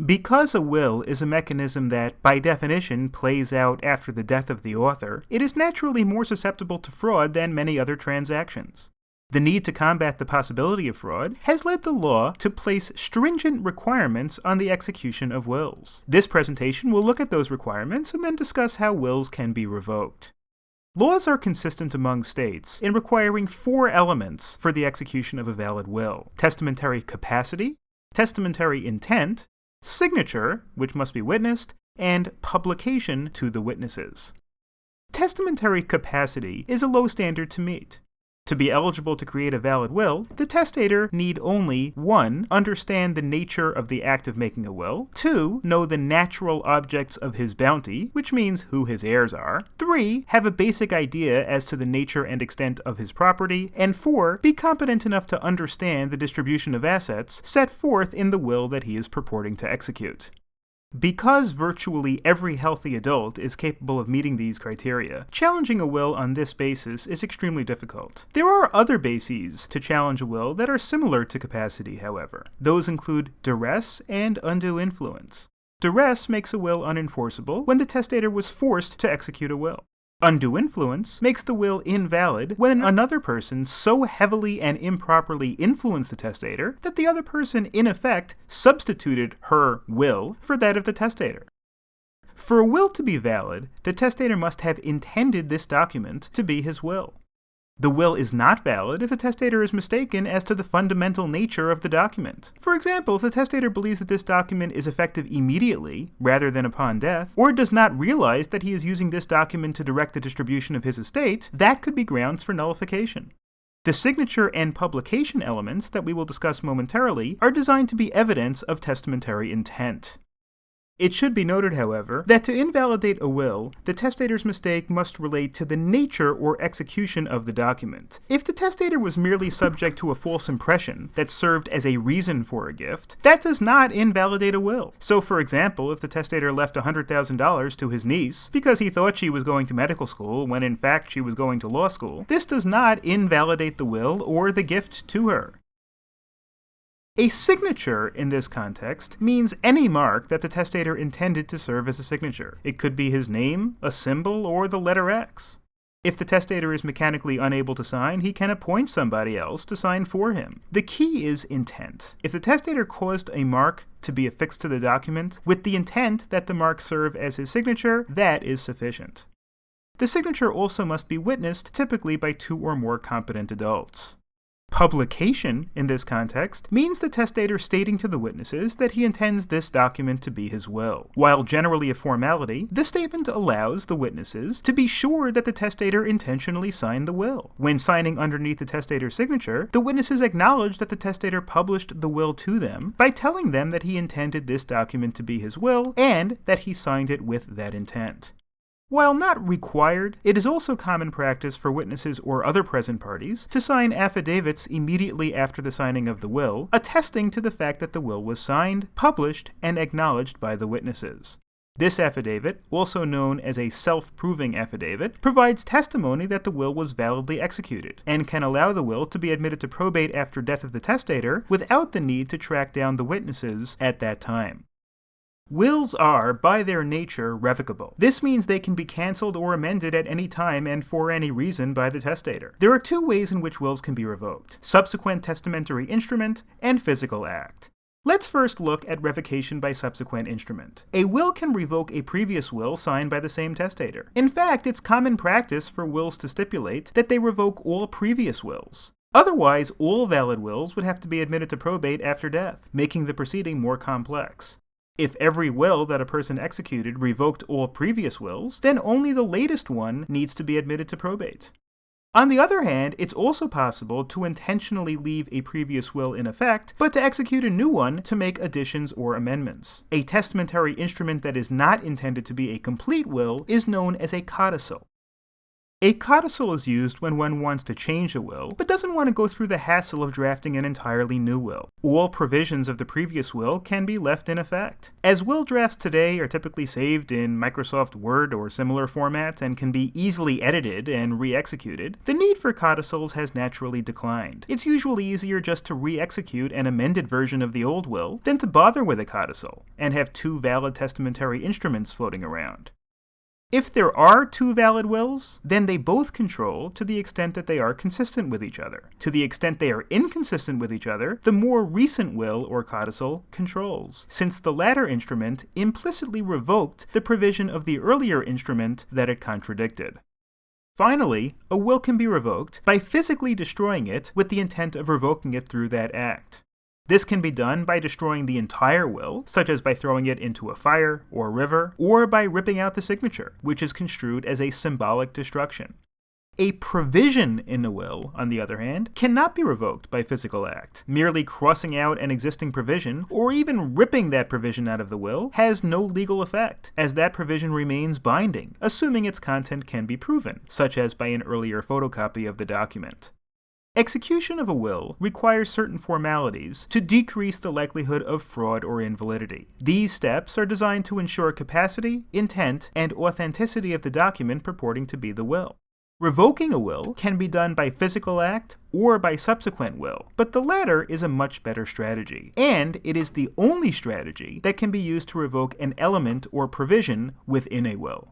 Because a will is a mechanism that, by definition, plays out after the death of the author, it is naturally more susceptible to fraud than many other transactions. The need to combat the possibility of fraud has led the law to place stringent requirements on the execution of wills. This presentation will look at those requirements and then discuss how wills can be revoked. Laws are consistent among states in requiring 4 elements for the execution of a valid will: testamentary capacity, testamentary intent, signature, which must be witnessed, and publication to the witnesses. Testamentary capacity is a low standard to meet. To be eligible to create a valid will, the testator need only 1. Understand the nature of the act of making a will, 2. Know the natural objects of his bounty, which means who his heirs are, 3. Have a basic idea as to the nature and extent of his property, and 4. Be competent enough to understand the distribution of assets set forth in the will that he is purporting to execute. Because virtually every healthy adult is capable of meeting these criteria, challenging a will on this basis is extremely difficult. There are other bases to challenge a will that are similar to capacity, however. Those include duress and undue influence. Duress makes a will unenforceable when the testator was forced to execute a will. Undue influence makes the will invalid when another person so heavily and improperly influenced the testator that the other person, in effect, substituted her will for that of the testator. For a will to be valid, the testator must have intended this document to be his will. The will is not valid if the testator is mistaken as to the fundamental nature of the document. For example, if the testator believes that this document is effective immediately, rather than upon death, or does not realize that he is using this document to direct the distribution of his estate, that could be grounds for nullification. The signature and publication elements that we will discuss momentarily are designed to be evidence of testamentary intent. It should be noted, however, that to invalidate a will, the testator's mistake must relate to the nature or execution of the document. If the testator was merely subject to a false impression that served as a reason for a gift, that does not invalidate a will. So, for example, if the testator left $100,000 to his niece because he thought she was going to medical school when in fact she was going to law school, this does not invalidate the will or the gift to her. A signature, in this context, means any mark that the testator intended to serve as a signature. It could be his name, a symbol, or the letter X. If the testator is mechanically unable to sign, he can appoint somebody else to sign for him. The key is intent. If the testator caused a mark to be affixed to the document with the intent that the mark serve as his signature, that is sufficient. The signature also must be witnessed, typically by 2 or more competent adults. Publication, in this context, means the testator stating to the witnesses that he intends this document to be his will. While generally a formality, this statement allows the witnesses to be sure that the testator intentionally signed the will. When signing underneath the testator's signature, the witnesses acknowledge that the testator published the will to them by telling them that he intended this document to be his will and that he signed it with that intent. While not required, it is also common practice for witnesses or other present parties to sign affidavits immediately after the signing of the will, attesting to the fact that the will was signed, published, and acknowledged by the witnesses. This affidavit, also known as a self-proving affidavit, provides testimony that the will was validly executed, and can allow the will to be admitted to probate after death of the testator without the need to track down the witnesses at that time. Wills are, by their nature, revocable. This means they can be cancelled or amended at any time and for any reason by the testator. There are 2 ways in which wills can be revoked: subsequent testamentary instrument and physical act. Let's first look at revocation by subsequent instrument. A will can revoke a previous will signed by the same testator. In fact, it's common practice for wills to stipulate that they revoke all previous wills. Otherwise, all valid wills would have to be admitted to probate after death, making the proceeding more complex. If every will that a person executed revoked all previous wills, then only the latest one needs to be admitted to probate. On the other hand, it's also possible to intentionally leave a previous will in effect, but to execute a new one to make additions or amendments. A testamentary instrument that is not intended to be a complete will is known as a codicil. A codicil is used when one wants to change a will, but doesn't want to go through the hassle of drafting an entirely new will. All provisions of the previous will can be left in effect. As will drafts today are typically saved in Microsoft Word or similar formats and can be easily edited and re-executed, the need for codicils has naturally declined. It's usually easier just to re-execute an amended version of the old will than to bother with a codicil and have two valid testamentary instruments floating around. If there are two valid wills, then they both control to the extent that they are consistent with each other. To the extent they are inconsistent with each other, the more recent will or codicil controls, since the latter instrument implicitly revoked the provision of the earlier instrument that it contradicted. Finally, a will can be revoked by physically destroying it with the intent of revoking it through that act. This can be done by destroying the entire will, such as by throwing it into a fire or river, or by ripping out the signature, which is construed as a symbolic destruction. A provision in the will, on the other hand, cannot be revoked by physical act. Merely crossing out an existing provision, or even ripping that provision out of the will, has no legal effect, as that provision remains binding, assuming its content can be proven, such as by an earlier photocopy of the document. Execution of a will requires certain formalities to decrease the likelihood of fraud or invalidity. These steps are designed to ensure capacity, intent, and authenticity of the document purporting to be the will. Revoking a will can be done by physical act or by subsequent will, but the latter is a much better strategy, and it is the only strategy that can be used to revoke an element or provision within a will.